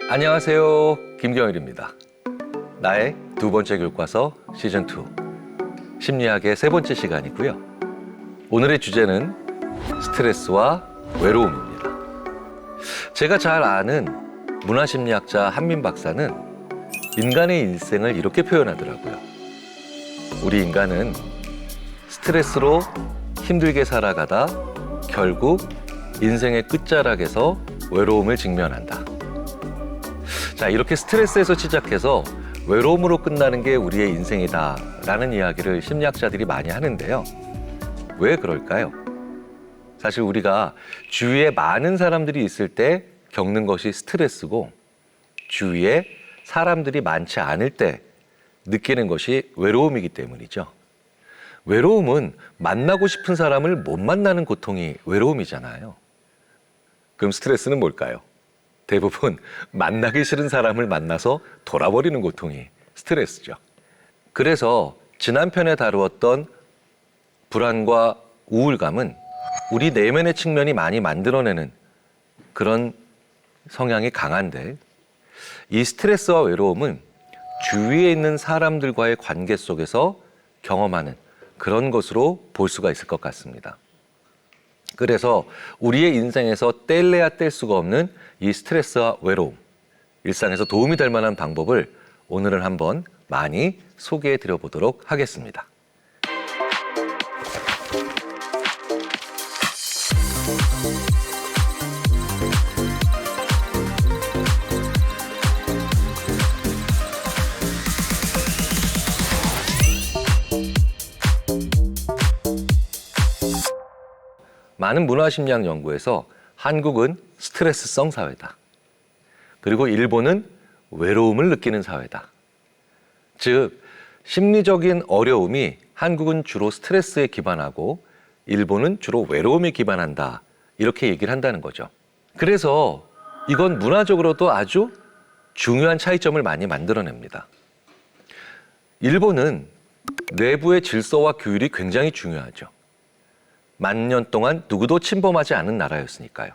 안녕하세요. 김경일입니다. 나의 두 번째 교과서 시즌2 심리학의 세 번째 시간이고요. 오늘의 주제는 스트레스와 외로움입니다. 제가 잘 아는 문화심리학자 한민 박사는 인간의 인생을 이렇게 표현하더라고요. 우리 인간은 스트레스로 힘들게 살아가다 결국 인생의 끝자락에서 외로움을 직면한다. 자, 이렇게 스트레스에서 시작해서 외로움으로 끝나는 게 우리의 인생이다라는 이야기를 심리학자들이 많이 하는데요. 왜 그럴까요? 사실 우리가 주위에 많은 사람들이 있을 때 겪는 것이 스트레스고 주위에 사람들이 많지 않을 때 느끼는 것이 외로움이기 때문이죠. 외로움은 만나고 싶은 사람을 못 만나는 고통이 외로움이잖아요. 그럼 스트레스는 뭘까요? 대부분 만나기 싫은 사람을 만나서 돌아버리는 고통이 스트레스죠. 그래서 지난 편에 다루었던 불안과 우울감은 우리 내면의 측면이 많이 만들어내는 그런 성향이 강한데, 이 스트레스와 외로움은 주위에 있는 사람들과의 관계 속에서 경험하는 그런 것으로 볼 수가 있을 것 같습니다. 그래서 우리의 인생에서 뗄래야 뗄 수가 없는 이 스트레스와 외로움, 일상에서 도움이 될 만한 방법을 오늘은 한번 많이 소개해 드려 보도록 하겠습니다. 많은 문화심리학 연구에서 한국은 스트레스성 사회다. 그리고 일본은 외로움을 느끼는 사회다. 즉, 심리적인 어려움이 한국은 주로 스트레스에 기반하고 일본은 주로 외로움에 기반한다. 이렇게 얘기를 한다는 거죠. 그래서 이건 문화적으로도 아주 중요한 차이점을 많이 만들어냅니다. 일본은 내부의 질서와 규율이 굉장히 중요하죠. 만년 동안 누구도 침범하지 않은 나라였으니까요.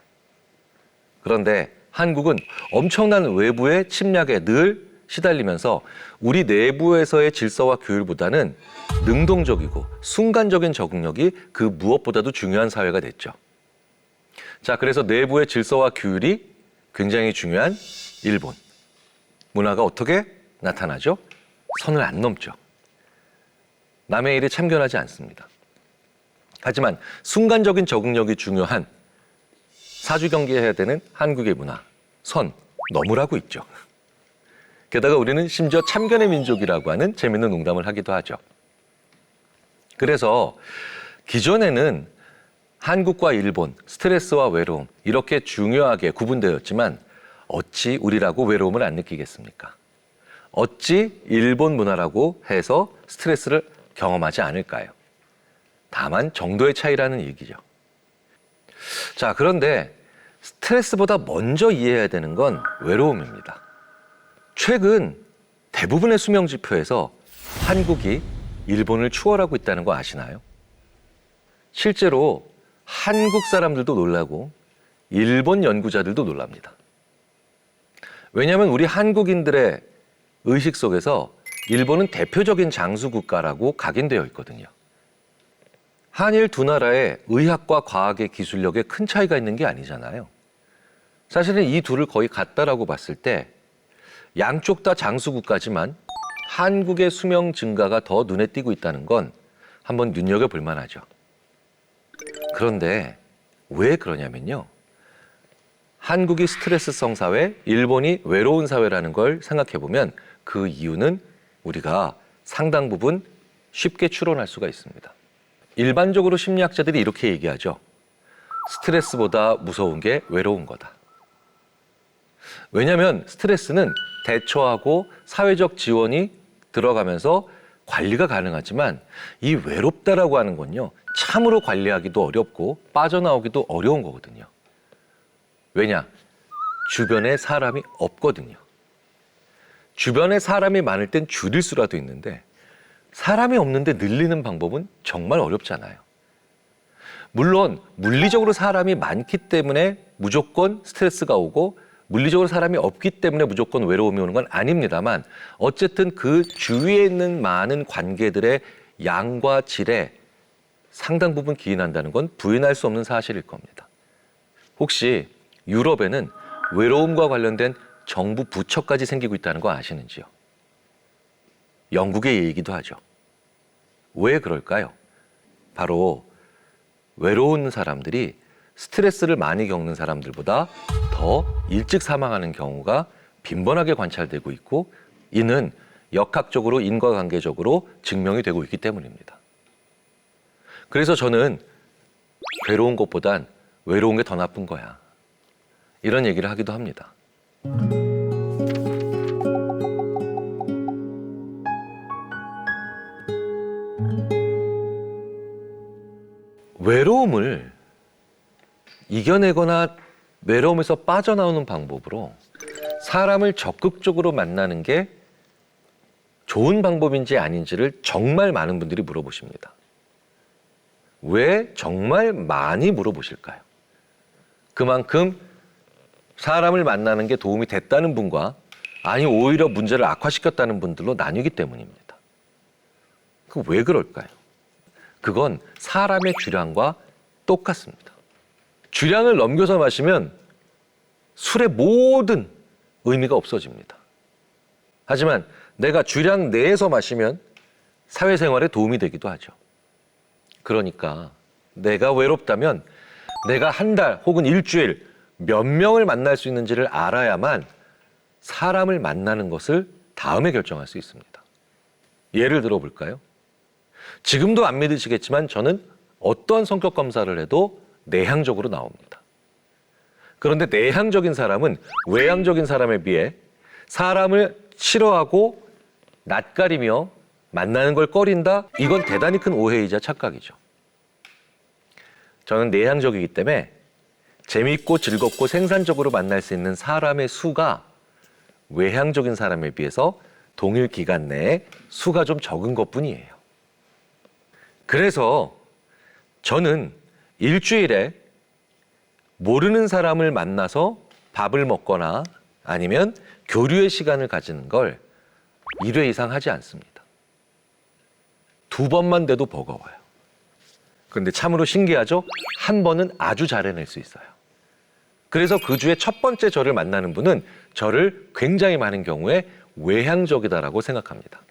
그런데 한국은 엄청난 외부의 침략에 늘 시달리면서 우리 내부에서의 질서와 규율보다는 능동적이고 순간적인 적응력이 그 무엇보다도 중요한 사회가 됐죠. 자, 그래서 내부의 질서와 규율이 굉장히 중요한 일본. 문화가 어떻게 나타나죠? 선을 안 넘죠. 남의 일에 참견하지 않습니다. 하지만 순간적인 적응력이 중요한 사주경계해야 되는 한국의 문화, 선 넘으라고 있죠. 게다가 우리는 심지어 참견의 민족이라고 하는 재밌는 농담을 하기도 하죠. 그래서 기존에는 한국과 일본, 스트레스와 외로움 이렇게 중요하게 구분되었지만 어찌 우리라고 외로움을 안 느끼겠습니까? 어찌 일본 문화라고 해서 스트레스를 경험하지 않을까요? 다만 정도의 차이라는 얘기죠. 자, 그런데 스트레스보다 먼저 이해해야 되는 건 외로움입니다. 최근 대부분의 수명지표에서 한국이 일본을 추월하고 있다는 거 아시나요? 실제로 한국 사람들도 놀라고 일본 연구자들도 놀랍니다. 왜냐하면 우리 한국인들의 의식 속에서 일본은 대표적인 장수국가라고 각인되어 있거든요. 한일 두 나라의 의학과 과학의 기술력에 큰 차이가 있는 게 아니잖아요. 사실은 이 둘을 거의 같다라고 봤을 때 양쪽 다 장수국가지만 한국의 수명 증가가 더 눈에 띄고 있다는 건 한번 눈여겨볼 만하죠. 그런데 왜 그러냐면요. 한국이 스트레스성 사회, 일본이 외로운 사회라는 걸 생각해보면 그 이유는 우리가 상당 부분 쉽게 추론할 수가 있습니다. 일반적으로 심리학자들이 이렇게 얘기하죠. 스트레스보다 무서운 게 외로운 거다. 왜냐하면 스트레스는 대처하고 사회적 지원이 들어가면서 관리가 가능하지만 이 외롭다라고 하는 건요. 참으로 관리하기도 어렵고 빠져나오기도 어려운 거거든요. 왜냐? 주변에 사람이 없거든요. 주변에 사람이 많을 땐 줄일 수라도 있는데 사람이 없는데 늘리는 방법은 정말 어렵잖아요. 물론 물리적으로 사람이 많기 때문에 무조건 스트레스가 오고 물리적으로 사람이 없기 때문에 무조건 외로움이 오는 건 아닙니다만 어쨌든 그 주위에 있는 많은 관계들의 양과 질에 상당 부분 기인한다는 건 부인할 수 없는 사실일 겁니다. 혹시 유럽에는 외로움과 관련된 정부 부처까지 생기고 있다는 거 아시는지요? 영국의 얘기도 하죠. 왜 그럴까요? 바로 외로운 사람들이 스트레스를 많이 겪는 사람들보다 더 일찍 사망하는 경우가 빈번하게 관찰되고 있고 이는 역학적으로 인과관계적으로 증명이 되고 있기 때문입니다. 그래서 저는 괴로운 것보단 외로운 게 더 나쁜 거야. 이런 얘기를 하기도 합니다. 외로움을 이겨내거나 외로움에서 빠져나오는 방법으로 사람을 적극적으로 만나는 게 좋은 방법인지 아닌지를 정말 많은 분들이 물어보십니다. 왜 정말 많이 물어보실까요? 그만큼 사람을 만나는 게 도움이 됐다는 분과 아니 오히려 문제를 악화시켰다는 분들로 나뉘기 때문입니다. 그 왜 그럴까요? 그건 사람의 주량과 똑같습니다. 주량을 넘겨서 마시면 술의 모든 의미가 없어집니다. 하지만 내가 주량 내에서 마시면 사회생활에 도움이 되기도 하죠. 그러니까 내가 외롭다면 내가 한 달 혹은 일주일 몇 명을 만날 수 있는지를 알아야만 사람을 만나는 것을 다음에 결정할 수 있습니다. 예를 들어 볼까요? 지금도 안 믿으시겠지만 저는 어떤 성격 검사를 해도 내향적으로 나옵니다. 그런데 내향적인 사람은 외향적인 사람에 비해 사람을 싫어하고 낯가리며 만나는 걸 꺼린다? 이건 대단히 큰 오해이자 착각이죠. 저는 내향적이기 때문에 재미있고 즐겁고 생산적으로 만날 수 있는 사람의 수가 외향적인 사람에 비해서 동일 기간 내에 수가 좀 적은 것뿐이에요. 그래서 저는 일주일에 모르는 사람을 만나서 밥을 먹거나 아니면 교류의 시간을 가지는 걸 1회 이상 하지 않습니다. 2번만 돼도 버거워요. 그런데 참으로 신기하죠? 한 번은 아주 잘 해낼 수 있어요. 그래서 그 주에 첫 번째 저를 만나는 분은 저를 굉장히 많은 경우에 외향적이다라고 생각합니다.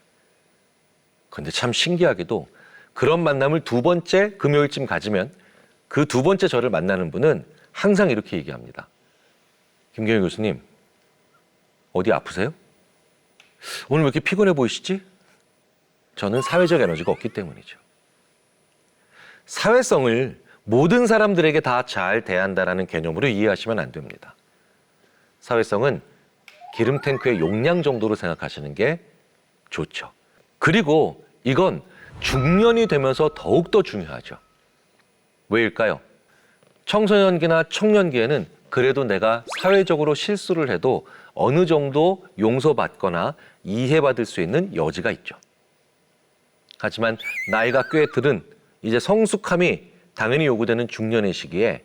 그런데 참 신기하게도 그런 만남을 2번째 금요일쯤 가지면 그 2번째 저를 만나는 분은 항상 이렇게 얘기합니다. 김경일 교수님, 어디 아프세요? 오늘 왜 이렇게 피곤해 보이시지? 저는 사회적 에너지가 없기 때문이죠. 사회성을 모든 사람들에게 다 잘 대한다라는 개념으로 이해하시면 안 됩니다. 사회성은 기름 탱크의 용량 정도로 생각하시는 게 좋죠. 그리고 이건 중년이 되면서 더욱더 중요하죠. 왜일까요? 청소년기나 청년기에는 그래도 내가 사회적으로 실수를 해도 어느 정도 용서받거나 이해받을 수 있는 여지가 있죠. 하지만 나이가 꽤 들은 이제 성숙함이 당연히 요구되는 중년의 시기에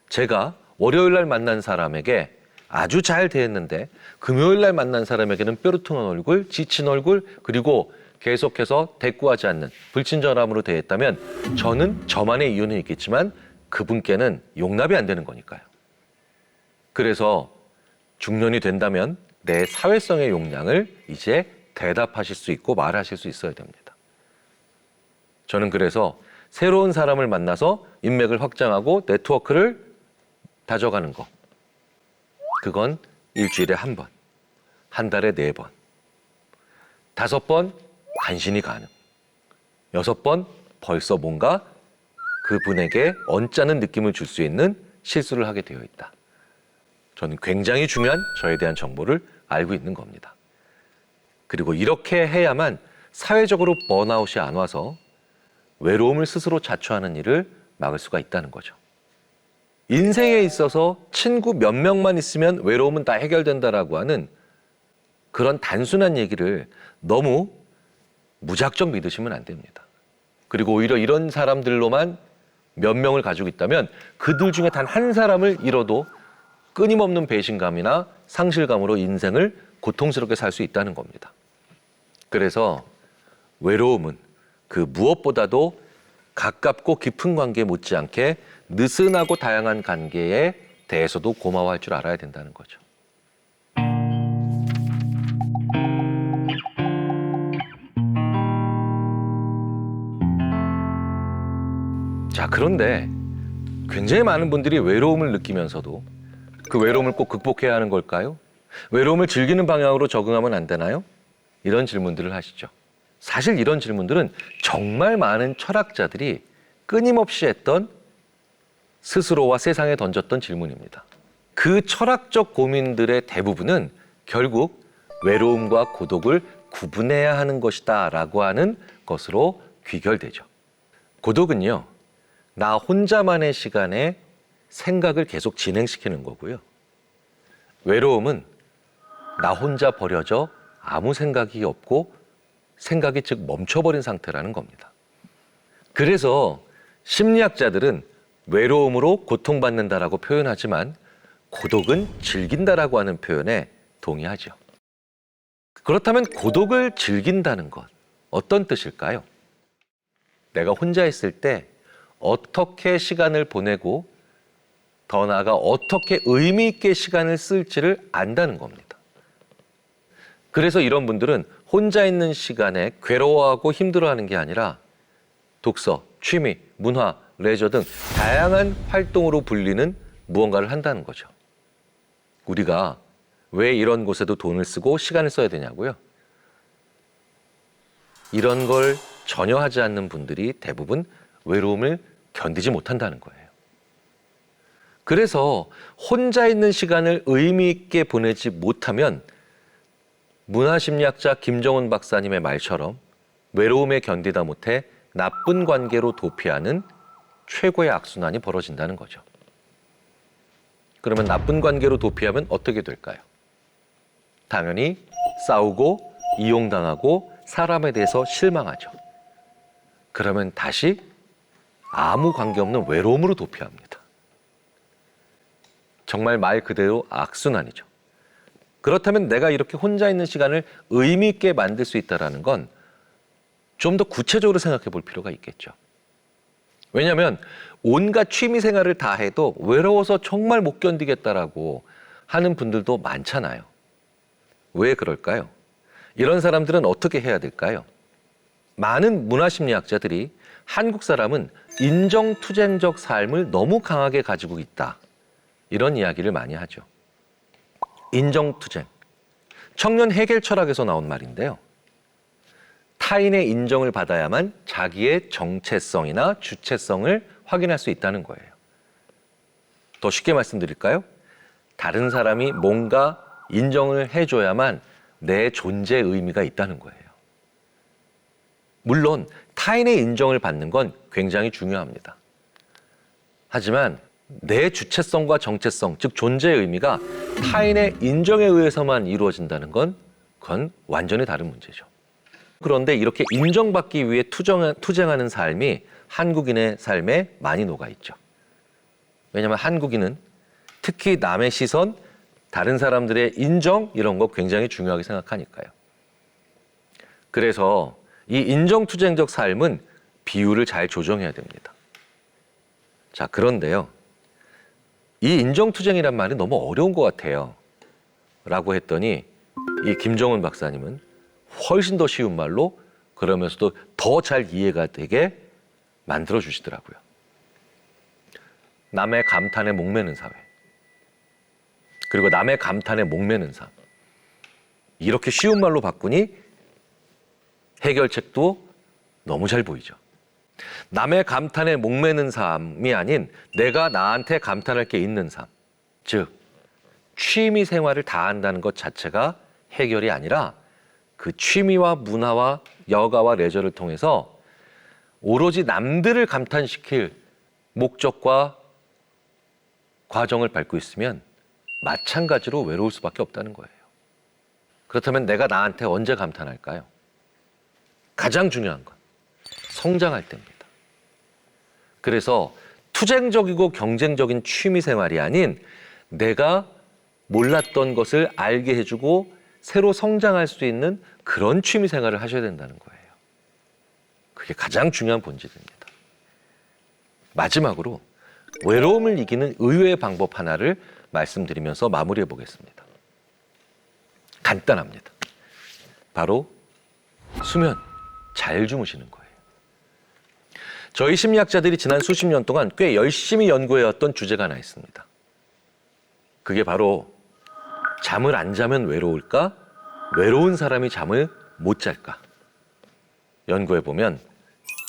제가 월요일 날 만난 사람에게 아주 잘 대했는데 금요일 날 만난 사람에게는 뾰루퉁한 얼굴, 지친 얼굴, 그리고 계속해서 대꾸하지 않는 불친절함으로 대했다면 저는 저만의 이유는 있겠지만 그분께는 용납이 안 되는 거니까요. 그래서 중년이 된다면 내 사회성의 용량을 이제 대답하실 수 있고 말하실 수 있어야 됩니다. 저는 그래서 새로운 사람을 만나서 인맥을 확장하고 네트워크를 다져가는 거. 그건 일주일에 1번, 한 달에 4번, 5번 간신히 가능, 6번 벌써 뭔가 그분에게 언짢은 느낌을 줄 수 있는 실수를 하게 되어 있다. 저는 굉장히 중요한 저에 대한 정보를 알고 있는 겁니다. 그리고 이렇게 해야만 사회적으로 번아웃이 안 와서 외로움을 스스로 자초하는 일을 막을 수가 있다는 거죠. 인생에 있어서 친구 몇 명만 있으면 외로움은 다 해결된다라고 하는 그런 단순한 얘기를 너무 무작정 믿으시면 안 됩니다. 그리고 오히려 이런 사람들로만 몇 명을 가지고 있다면 그들 중에 단 한 사람을 잃어도 끊임없는 배신감이나 상실감으로 인생을 고통스럽게 살 수 있다는 겁니다. 그래서 외로움은 그 무엇보다도 가깝고 깊은 관계 못지않게 느슨하고 다양한 관계에 대해서도 고마워할 줄 알아야 된다는 거죠. 자, 그런데 굉장히 많은 분들이 외로움을 느끼면서도 그 외로움을 꼭 극복해야 하는 걸까요? 외로움을 즐기는 방향으로 적응하면 안 되나요? 이런 질문들을 하시죠. 사실 이런 질문들은 정말 많은 철학자들이 끊임없이 했던 스스로와 세상에 던졌던 질문입니다. 그 철학적 고민들의 대부분은 결국 외로움과 고독을 구분해야 하는 것이다 라고 하는 것으로 귀결되죠. 고독은요, 나 혼자만의 시간에 생각을 계속 진행시키는 거고요. 외로움은 나 혼자 버려져 아무 생각이 없고 생각이 즉 멈춰버린 상태라는 겁니다. 그래서 심리학자들은 외로움으로 고통받는다라고 표현하지만 고독은 즐긴다라고 하는 표현에 동의하죠. 그렇다면 고독을 즐긴다는 것, 어떤 뜻일까요? 내가 혼자 있을 때 어떻게 시간을 보내고 더 나아가 어떻게 의미 있게 시간을 쓸지를 안다는 겁니다. 그래서 이런 분들은 혼자 있는 시간에 괴로워하고 힘들어하는 게 아니라 독서, 취미, 문화, 레저 등 다양한 활동으로 불리는 무언가를 한다는 거죠. 우리가 왜 이런 곳에도 돈을 쓰고 시간을 써야 되냐고요? 이런 걸 전혀 하지 않는 분들이 대부분 외로움을 견디지 못한다는 거예요. 그래서 혼자 있는 시간을 의미 있게 보내지 못하면 문화심리학자 김정은 박사님의 말처럼 외로움에 견디다 못해 나쁜 관계로 도피하는 최고의 악순환이 벌어진다는 거죠. 그러면 나쁜 관계로 도피하면 어떻게 될까요? 당연히 싸우고 이용당하고 사람에 대해서 실망하죠. 그러면 다시 아무 관계없는 외로움으로 도피합니다. 정말 말 그대로 악순환이죠. 그렇다면 내가 이렇게 혼자 있는 시간을 의미 있게 만들 수 있다는 건 좀 더 구체적으로 생각해 볼 필요가 있겠죠. 왜냐하면 온갖 취미 생활을 다 해도 외로워서 정말 못 견디겠다라고 하는 분들도 많잖아요. 왜 그럴까요? 이런 사람들은 어떻게 해야 될까요? 많은 문화심리학자들이 한국 사람은 인정투쟁적 삶을 너무 강하게 가지고 있다. 이런 이야기를 많이 하죠. 인정투쟁. 청년 해겔 철학에서 나온 말인데요. 타인의 인정을 받아야만 자기의 정체성이나 주체성을 확인할 수 있다는 거예요. 더 쉽게 말씀드릴까요? 다른 사람이 뭔가 인정을 해줘야만 내 존재의 의미가 있다는 거예요. 물론 타인의 인정을 받는 건 굉장히 중요합니다. 하지만 내 주체성과 정체성, 즉 존재의 의미가 타인의 인정에 의해서만 이루어진다는 건 그건 완전히 다른 문제죠. 그런데 이렇게 인정받기 위해 투쟁하는 삶이 한국인의 삶에 많이 녹아있죠. 왜냐하면 한국인은 특히 남의 시선, 다른 사람들의 인정 이런 거 굉장히 중요하게 생각하니까요. 그래서 이 인정투쟁적 삶은 비율을 잘 조정해야 됩니다. 자, 그런데요. 이 인정투쟁이란 말이 너무 어려운 것 같아요. 라고 했더니 이 김정은 박사님은 훨씬 더 쉬운 말로 그러면서도 더 잘 이해가 되게 만들어 주시더라고요. 남의 감탄에 목매는 사회. 그리고 남의 감탄에 목매는 삶. 이렇게 쉬운 말로 바꾸니 해결책도 너무 잘 보이죠. 남의 감탄에 목매는 삶이 아닌 내가 나한테 감탄할 게 있는 삶. 즉, 취미 생활을 다 한다는 것 자체가 해결이 아니라 그 취미와 문화와 여가와 레저를 통해서 오로지 남들을 감탄시킬 목적과 과정을 밟고 있으면 마찬가지로 외로울 수밖에 없다는 거예요. 그렇다면 내가 나한테 언제 감탄할까요? 가장 중요한 건 성장할 때입니다. 그래서 투쟁적이고 경쟁적인 취미 생활이 아닌 내가 몰랐던 것을 알게 해주고 새로 성장할 수 있는 그런 취미 생활을 하셔야 된다는 거예요. 그게 가장 중요한 본질입니다. 마지막으로 외로움을 이기는 의외의 방법 하나를 말씀드리면서 마무리해 보겠습니다. 간단합니다. 바로 수면, 잘 주무시는 거예요. 저희 심리학자들이 지난 수십 년 동안 꽤 열심히 연구해왔던 주제가 하나 있습니다. 그게 바로 잠을 안 자면 외로울까? 외로운 사람이 잠을 못 잘까? 연구해보면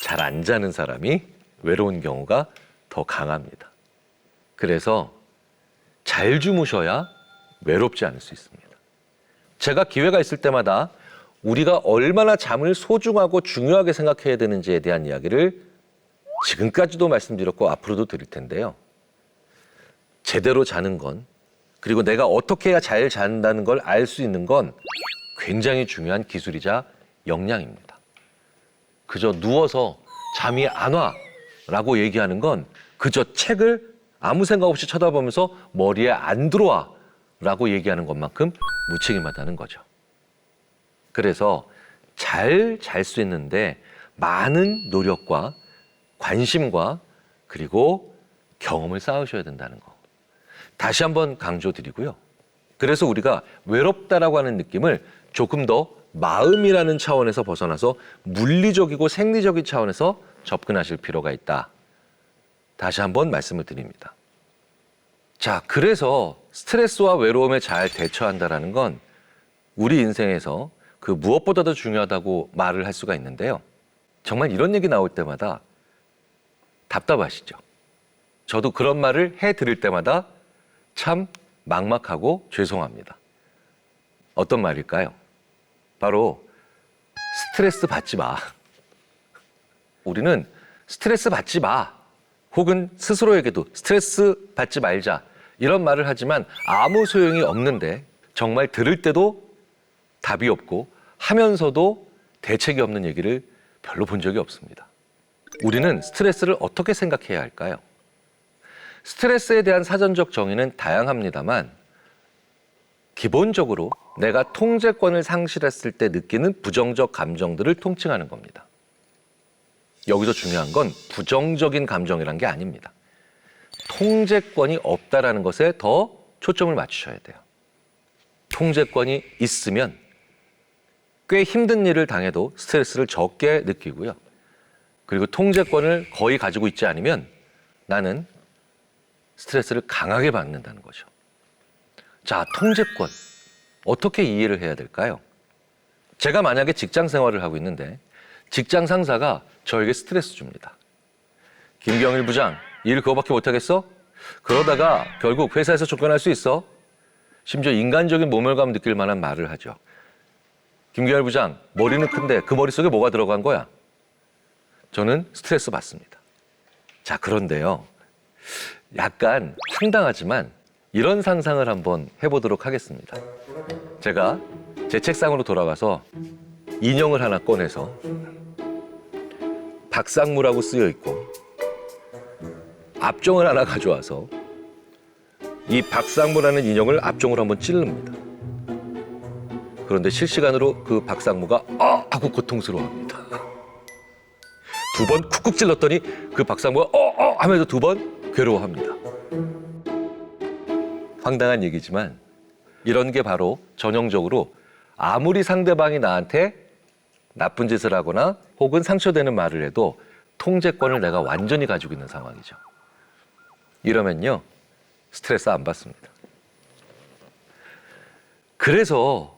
잘 안 자는 사람이 외로운 경우가 더 강합니다. 그래서 잘 주무셔야 외롭지 않을 수 있습니다. 제가 기회가 있을 때마다 우리가 얼마나 잠을 소중하고 중요하게 생각해야 되는지에 대한 이야기를 지금까지도 말씀드렸고 앞으로도 드릴 텐데요. 제대로 자는 건, 그리고 내가 어떻게 해야 잘 잔다는 걸 알 수 있는 건 굉장히 중요한 기술이자 역량입니다. 그저 누워서 잠이 안 와 라고 얘기하는 건 그저 책을 아무 생각 없이 쳐다보면서 머리에 안 들어와 라고 얘기하는 것만큼 무책임하다는 거죠. 그래서 잘 잘 수 있는데 많은 노력과 관심과 그리고 경험을 쌓으셔야 된다는 거. 다시 한번 강조드리고요. 그래서 우리가 외롭다라고 하는 느낌을 조금 더 마음이라는 차원에서 벗어나서 물리적이고 생리적인 차원에서 접근하실 필요가 있다. 다시 한번 말씀을 드립니다. 자, 그래서 스트레스와 외로움에 잘 대처한다라는 건 우리 인생에서 그 무엇보다도 중요하다고 말을 할 수가 있는데요. 정말 이런 얘기 나올 때마다 답답하시죠? 저도 그런 말을 해드릴 때마다 참 막막하고 죄송합니다. 어떤 말일까요? 바로 스트레스 받지 마. 우리는 스트레스 받지 마. 혹은 스스로에게도 스트레스 받지 말자. 이런 말을 하지만 아무 소용이 없는데 정말 들을 때도 답이 없고 하면서도 대책이 없는 얘기를 별로 본 적이 없습니다. 우리는 스트레스를 어떻게 생각해야 할까요? 스트레스에 대한 사전적 정의는 다양합니다만 기본적으로 내가 통제권을 상실했을 때 느끼는 부정적 감정들을 통칭하는 겁니다. 여기서 중요한 건 부정적인 감정이란 게 아닙니다. 통제권이 없다라는 것에 더 초점을 맞추셔야 돼요. 통제권이 있으면 꽤 힘든 일을 당해도 스트레스를 적게 느끼고요. 그리고 통제권을 거의 가지고 있지 않으면 나는 스트레스를 강하게 받는다는 거죠. 자, 통제권. 어떻게 이해를 해야 될까요? 제가 만약에 직장 생활을 하고 있는데 직장 상사가 저에게 스트레스 줍니다. 김경일 부장, 일 그거밖에 못하겠어? 그러다가 결국 회사에서 쫓겨날 수 있어? 심지어 인간적인 모멸감 느낄 만한 말을 하죠. 김경일 부장, 머리는 큰데 그 머릿속에 뭐가 들어간 거야? 저는 스트레스 받습니다. 자, 그런데요. 약간 황당하지만 이런 상상을 한번 해보도록 하겠습니다. 제가 제 책상으로 돌아가서 인형을 하나 꺼내서 박상무라고 쓰여 있고 압종을 하나 가져와서 이 박상무라는 인형을 압종을 한번 찌릅니다. 그런데 실시간으로 그 박상무가 하고 고통스러워합니다. 두 번 쿡쿡 찔렀더니 그 박상무가 하면서 두 번 괴로워합니다. 황당한 얘기지만 이런 게 바로 전형적으로 아무리 상대방이 나한테 나쁜 짓을 하거나 혹은 상처되는 말을 해도 통제권을 내가 완전히 가지고 있는 상황이죠. 이러면요, 스트레스 안 받습니다. 그래서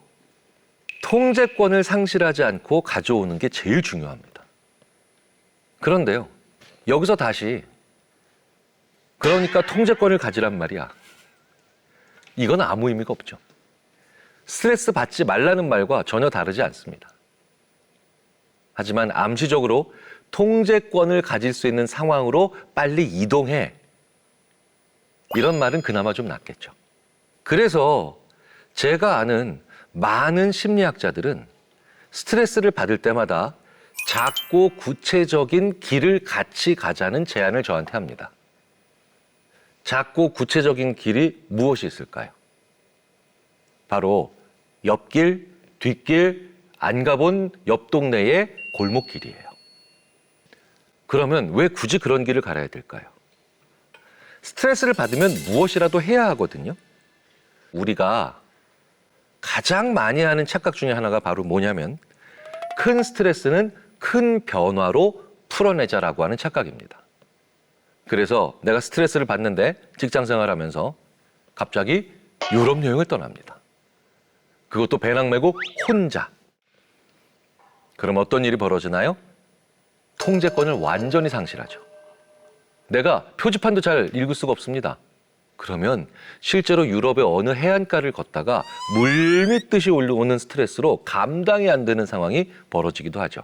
통제권을 상실하지 않고 가져오는 게 제일 중요합니다. 그런데요, 여기서 다시 그러니까 통제권을 가지란 말이야. 이건 아무 의미가 없죠. 스트레스 받지 말라는 말과 전혀 다르지 않습니다. 하지만 암시적으로 통제권을 가질 수 있는 상황으로 빨리 이동해. 이런 말은 그나마 좀 낫겠죠. 그래서 제가 아는 많은 심리학자들은 스트레스를 받을 때마다 작고 구체적인 길을 같이 가자는 제안을 저한테 합니다. 작고 구체적인 길이 무엇이 있을까요? 바로 옆길, 뒷길, 안 가본 옆 동네의 골목길이에요. 그러면 왜 굳이 그런 길을 갈아야 될까요? 스트레스를 받으면 무엇이라도 해야 하거든요. 우리가 가장 많이 하는 착각 중에 하나가 바로 뭐냐면 큰 스트레스는 큰 변화로 풀어내자라고 하는 착각입니다. 그래서 내가 스트레스를 받는데 직장 생활하면서 갑자기 유럽 여행을 떠납니다. 그것도 배낭 메고 혼자. 그럼 어떤 일이 벌어지나요? 통제권을 완전히 상실하죠. 내가 표지판도 잘 읽을 수가 없습니다. 그러면 실제로 유럽의 어느 해안가를 걷다가 물밀듯이 올라오는 스트레스로 감당이 안 되는 상황이 벌어지기도 하죠.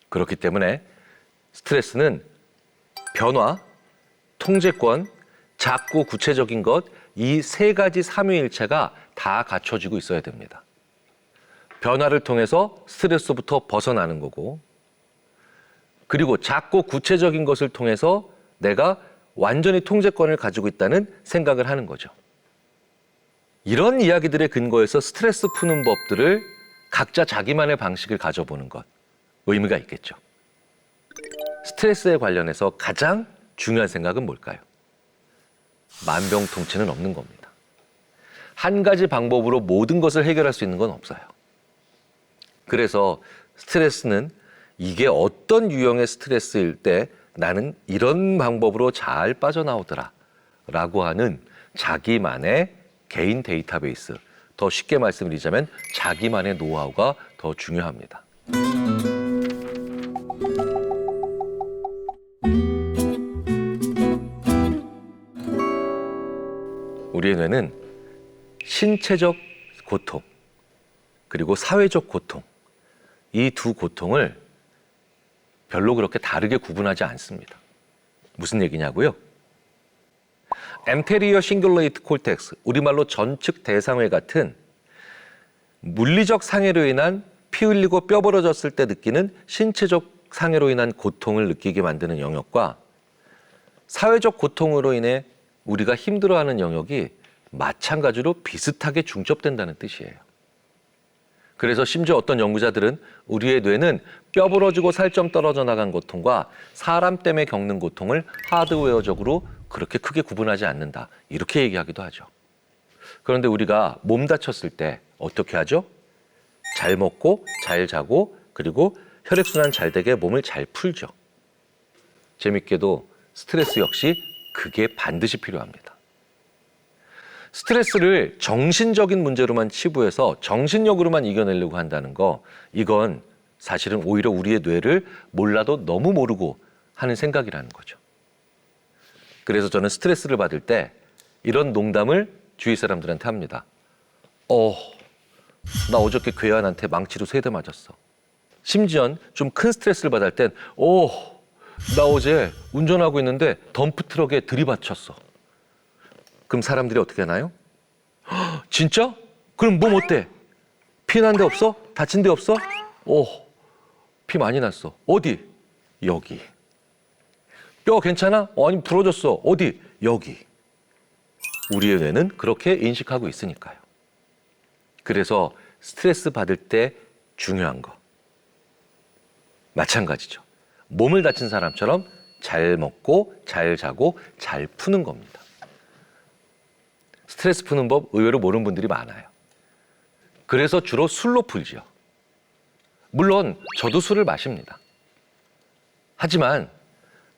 그렇기 때문에 스트레스는 변화, 통제권, 작고 구체적인 것, 이 세 가지 삼위일체가 다 갖춰지고 있어야 됩니다. 변화를 통해서 스트레스부터 벗어나는 거고, 그리고 작고 구체적인 것을 통해서 내가 완전히 통제권을 가지고 있다는 생각을 하는 거죠. 이런 이야기들의 근거에서 스트레스 푸는 법들을 각자 자기만의 방식을 가져보는 것, 의미가 있겠죠. 스트레스에 관련해서 가장 중요한 생각은 뭘까요? 만병통치는 없는 겁니다. 한 가지 방법으로 모든 것을 해결할 수 있는 건 없어요. 그래서 스트레스는 이게 어떤 유형의 스트레스일 때 나는 이런 방법으로 잘 빠져나오더라 라고 하는 자기만의 개인 데이터베이스, 더 쉽게 말씀드리자면 자기만의 노하우가 더 중요합니다. 우리의 뇌는 신체적 고통, 그리고 사회적 고통, 이 두 고통을 별로 그렇게 다르게 구분하지 않습니다. 무슨 얘기냐고요? 엔테리어 싱귤레이트 콜텍스, 우리말로 전측 대상회 같은 물리적 상해로 인한 피 흘리고 뼈 부러졌을 때 느끼는 신체적 상해로 인한 고통을 느끼게 만드는 영역과 사회적 고통으로 인해 우리가 힘들어하는 영역이 마찬가지로 비슷하게 중첩된다는 뜻이에요. 그래서 심지어 어떤 연구자들은 우리의 뇌는 뼈 부러지고 살점 떨어져 나간 고통과 사람 때문에 겪는 고통을 하드웨어적으로 그렇게 크게 구분하지 않는다, 이렇게 얘기하기도 하죠. 그런데 우리가 몸 다쳤을 때 어떻게 하죠? 잘 먹고 잘 자고 그리고 혈액순환 잘 되게 몸을 잘 풀죠. 재밌게도 스트레스 역시 그게 반드시 필요합니다. 스트레스를 정신적인 문제로만 치부해서 정신력으로만 이겨내려고 한다는 거, 이건 사실은 오히려 우리의 뇌를 몰라도 너무 모르고 하는 생각이라는 거죠. 그래서 저는 스트레스를 받을 때 이런 농담을 주위 사람들한테 합니다. 나 어저께 괴한한테 망치로 3대 맞았어. 심지어 좀 큰 스트레스를 받을 땐 나 어제 운전하고 있는데 덤프트럭에 들이받쳤어. 그럼 사람들이 어떻게 하나요? 진짜? 그럼 몸 어때? 피 난 데 없어? 다친 데 없어? 피 많이 났어. 어디? 여기. 뼈 괜찮아? 아니 부러졌어. 어디? 여기. 우리의 뇌는 그렇게 인식하고 있으니까요. 그래서 스트레스 받을 때 중요한 거, 마찬가지죠. 몸을 다친 사람처럼 잘 먹고 잘 자고 잘 푸는 겁니다. 스트레스 푸는 법 의외로 모르는 분들이 많아요. 그래서 주로 술로 풀지요. 물론 저도 술을 마십니다. 하지만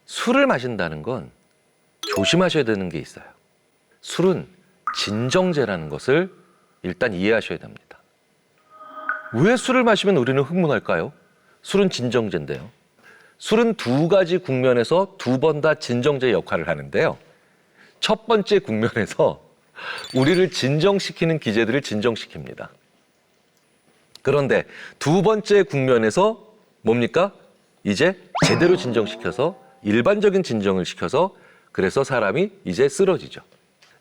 술을 마신다는 건 조심하셔야 되는 게 있어요. 술은 진정제라는 것을 일단 이해하셔야 됩니다. 왜 술을 마시면 우리는 흥분할까요? 술은 진정제인데요. 술은 2가지 국면에서 2번 다 진정제 역할을 하는데요. 첫 번째 국면에서 우리를 진정시키는 기제들을 진정시킵니다. 그런데 2번째 국면에서 뭡니까? 이제 제대로 진정시켜서 일반적인 진정을 시켜서 그래서 사람이 이제 쓰러지죠.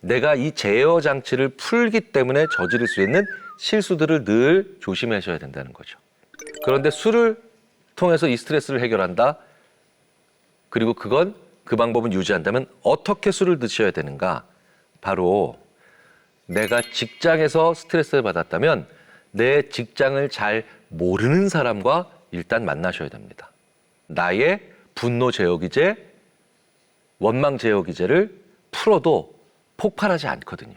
내가 이 제어 장치를 풀기 때문에 저지를 수 있는 실수들을 늘 조심하셔야 된다는 거죠. 그런데 술을 통해서 이 스트레스를 해결한다? 그리고 그건 그 방법은 유지한다면 어떻게 술을 드셔야 되는가? 바로 내가 직장에서 스트레스를 받았다면 내 직장을 잘 모르는 사람과 일단 만나셔야 됩니다. 나의 분노 제어기제, 원망 제어기제를 풀어도 폭발하지 않거든요.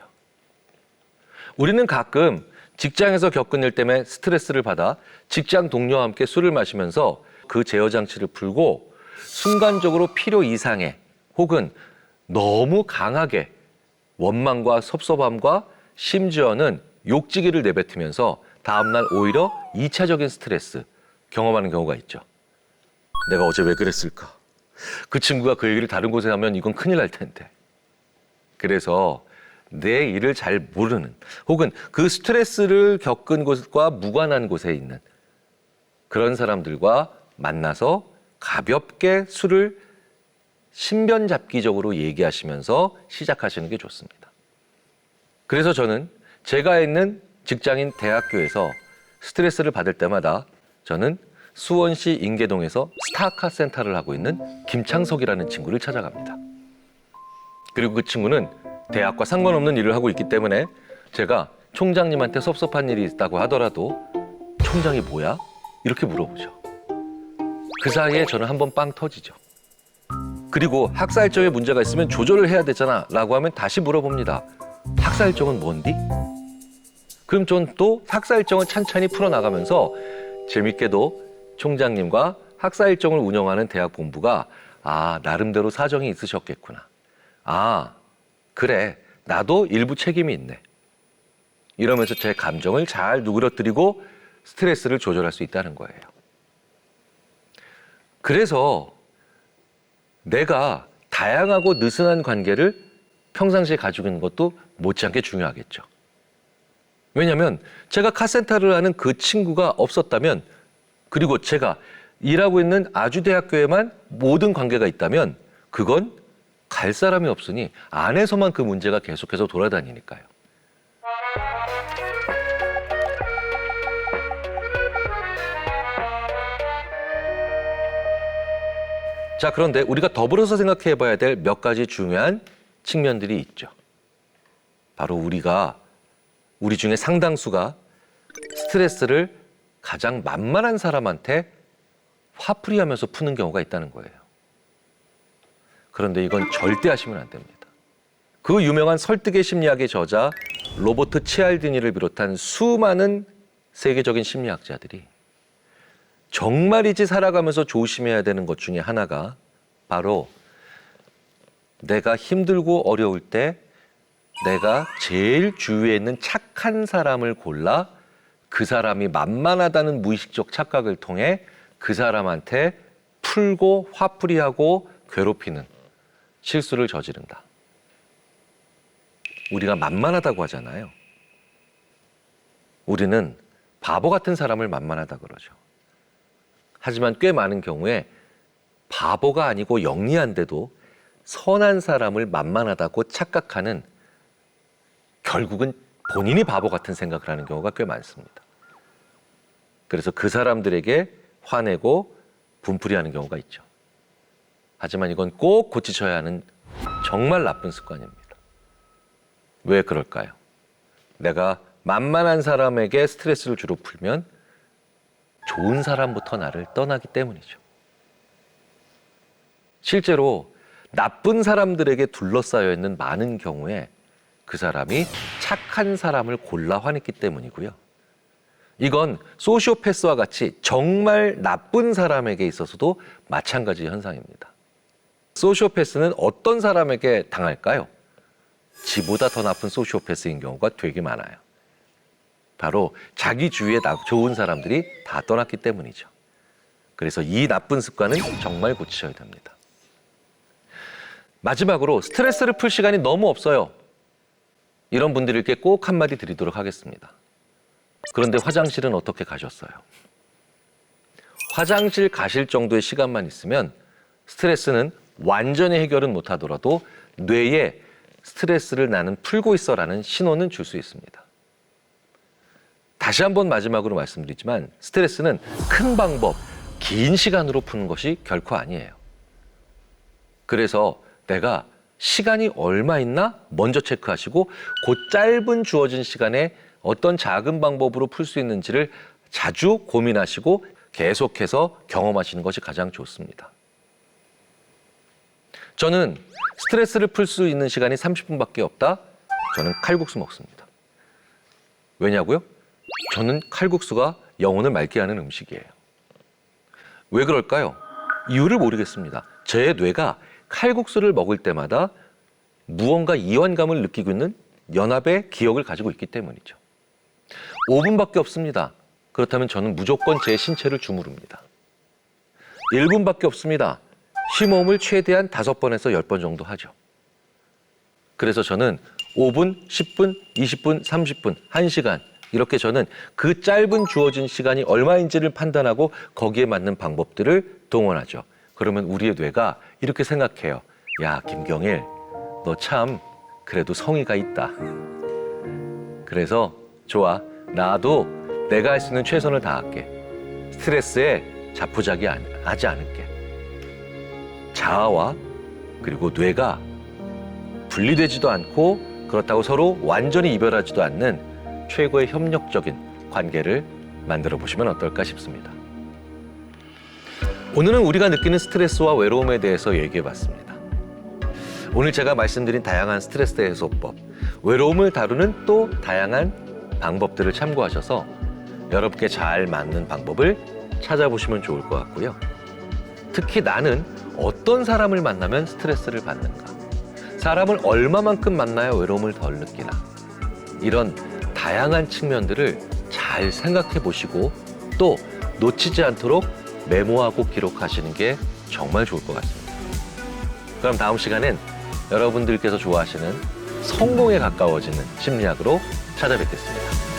우리는 가끔 직장에서 겪은 일 때문에 스트레스를 받아 직장 동료와 함께 술을 마시면서 그 제어 장치를 풀고 순간적으로 필요 이상의 혹은 너무 강하게 원망과 섭섭함과 심지어는 욕지기를 내뱉으면서 다음날 오히려 2차적인 스트레스 경험하는 경우가 있죠. 내가 어제 왜 그랬을까? 그 친구가 그 얘기를 다른 곳에 하면 이건 큰일 날 텐데. 그래서 내 일을 잘 모르는 혹은 그 스트레스를 겪은 곳과 무관한 곳에 있는 그런 사람들과 만나서 가볍게 술을 신변잡기적으로 얘기하시면서 시작하시는 게 좋습니다. 그래서 저는 제가 있는 직장인 대학교에서 스트레스를 받을 때마다 저는 수원시 인계동에서 스타카 센터를 하고 있는 김창석이라는 친구를 찾아갑니다. 그리고 그 친구는 대학과 상관없는 일을 하고 있기 때문에 제가 총장님한테 섭섭한 일이 있다고 하더라도 총장이 뭐야? 이렇게 물어보죠. 그 사이에 저는 한번 빵 터지죠. 그리고 학사 일정에 문제가 있으면 조절을 해야 되잖아 라고 하면 다시 물어봅니다. 학사 일정은 뭔디? 그럼 전 또 학사 일정을 찬찬히 풀어나가면서 재밌게도 총장님과 학사 일정을 운영하는 대학 본부가 나름대로 사정이 있으셨겠구나. 그래, 나도 일부 책임이 있네. 이러면서 제 감정을 잘 누그러뜨리고 스트레스를 조절할 수 있다는 거예요. 그래서 내가 다양하고 느슨한 관계를 평상시에 가지고 있는 것도 못지않게 중요하겠죠. 왜냐하면 제가 카센터를 하는 그 친구가 없었다면, 그리고 제가 일하고 있는 아주대학교에만 모든 관계가 있다면 그건 갈 사람이 없으니 안에서만 그 문제가 계속해서 돌아다니니까요. 자, 그런데 우리가 더불어서 생각해 봐야 될 몇 가지 중요한 측면들이 있죠. 바로 우리 중에 상당수가 스트레스를 가장 만만한 사람한테 화풀이하면서 푸는 경우가 있다는 거예요. 그런데 이건 절대 하시면 안 됩니다. 그 유명한 설득의 심리학의 저자 로버트 치알디니를 비롯한 수많은 세계적인 심리학자들이 정말이지 살아가면서 조심해야 되는 것 중에 하나가 바로 내가 힘들고 어려울 때 내가 제일 주위에 있는 착한 사람을 골라 그 사람이 만만하다는 무의식적 착각을 통해 그 사람한테 풀고 화풀이하고 괴롭히는 실수를 저지른다. 우리가 만만하다고 하잖아요. 우리는 바보 같은 사람을 만만하다 그러죠. 하지만 꽤 많은 경우에 바보가 아니고 영리한데도 선한 사람을 만만하다고 착각하는, 결국은 본인이 바보 같은 생각을 하는 경우가 꽤 많습니다. 그래서 그 사람들에게 화내고 분풀이하는 경우가 있죠. 하지만 이건 꼭 고치셔야 하는 정말 나쁜 습관입니다. 왜 그럴까요? 내가 만만한 사람에게 스트레스를 주로 풀면 좋은 사람부터 나를 떠나기 때문이죠. 실제로 나쁜 사람들에게 둘러싸여 있는 많은 경우에 그 사람이 착한 사람을 골라 화냈기 때문이고요. 이건 소시오패스와 같이 정말 나쁜 사람에게 있어서도 마찬가지 현상입니다. 소시오패스는 어떤 사람에게 당할까요? 지보다 더 나쁜 소시오패스인 경우가 되게 많아요. 바로 자기 주위에 좋은 사람들이 다 떠났기 때문이죠. 그래서 이 나쁜 습관은 정말 고치셔야 됩니다. 마지막으로 스트레스를 풀 시간이 너무 없어요. 이런 분들에게 꼭 한마디 드리도록 하겠습니다. 그런데 화장실은 어떻게 가셨어요? 화장실 가실 정도의 시간만 있으면 스트레스는 완전히 해결은 못하더라도 뇌에 스트레스를 나는 풀고 있어라는 신호는 줄 수 있습니다. 다시 한번 마지막으로 말씀드리지만 스트레스는 큰 방법, 긴 시간으로 푸는 것이 결코 아니에요. 그래서 내가 시간이 얼마 있나 먼저 체크하시고 그 짧은 주어진 시간에 어떤 작은 방법으로 풀 수 있는지를 자주 고민하시고 계속해서 경험하시는 것이 가장 좋습니다. 저는 스트레스를 풀 수 있는 시간이 30분밖에 없다. 저는 칼국수 먹습니다. 왜냐고요? 저는 칼국수가 영혼을 맑게 하는 음식이에요. 왜 그럴까요? 이유를 모르겠습니다. 제 뇌가 칼국수를 먹을 때마다 무언가 이완감을 느끼고 있는 연합의 기억을 가지고 있기 때문이죠. 5분밖에 없습니다. 그렇다면 저는 무조건 제 신체를 주무릅니다. 1분밖에 없습니다. 심호흡을 최대한 5번에서 10번 정도 하죠. 그래서 저는 5분, 10분, 20분, 30분, 1시간 이렇게 저는 그 짧은 주어진 시간이 얼마인지를 판단하고 거기에 맞는 방법들을 동원하죠. 그러면 우리의 뇌가 이렇게 생각해요. 야, 김경일, 너 참 그래도 성의가 있다. 그래서 좋아, 나도 내가 할 수 있는 최선을 다할게. 스트레스에 자포자기하지 않을게. 자아와 그리고 뇌가 분리되지도 않고 그렇다고 서로 완전히 이별하지도 않는 최고의 협력적인 관계를 만들어 보시면 어떨까 싶습니다. 오늘은 우리가 느끼는 스트레스와 외로움에 대해서 얘기해 봤습니다. 오늘 제가 말씀드린 다양한 스트레스 해소법, 외로움을 다루는 또 다양한 방법들을 참고하셔서 여러분께 잘 맞는 방법을 찾아보시면 좋을 것 같고요. 특히 나는 어떤 사람을 만나면 스트레스를 받는가? 사람을 얼마만큼 만나야 외로움을 덜 느끼나? 이런 다양한 측면들을 잘 생각해 보시고 또 놓치지 않도록 메모하고 기록하시는 게 정말 좋을 것 같습니다. 그럼 다음 시간엔 여러분들께서 좋아하시는 성공에 가까워지는 심리학으로 찾아뵙겠습니다.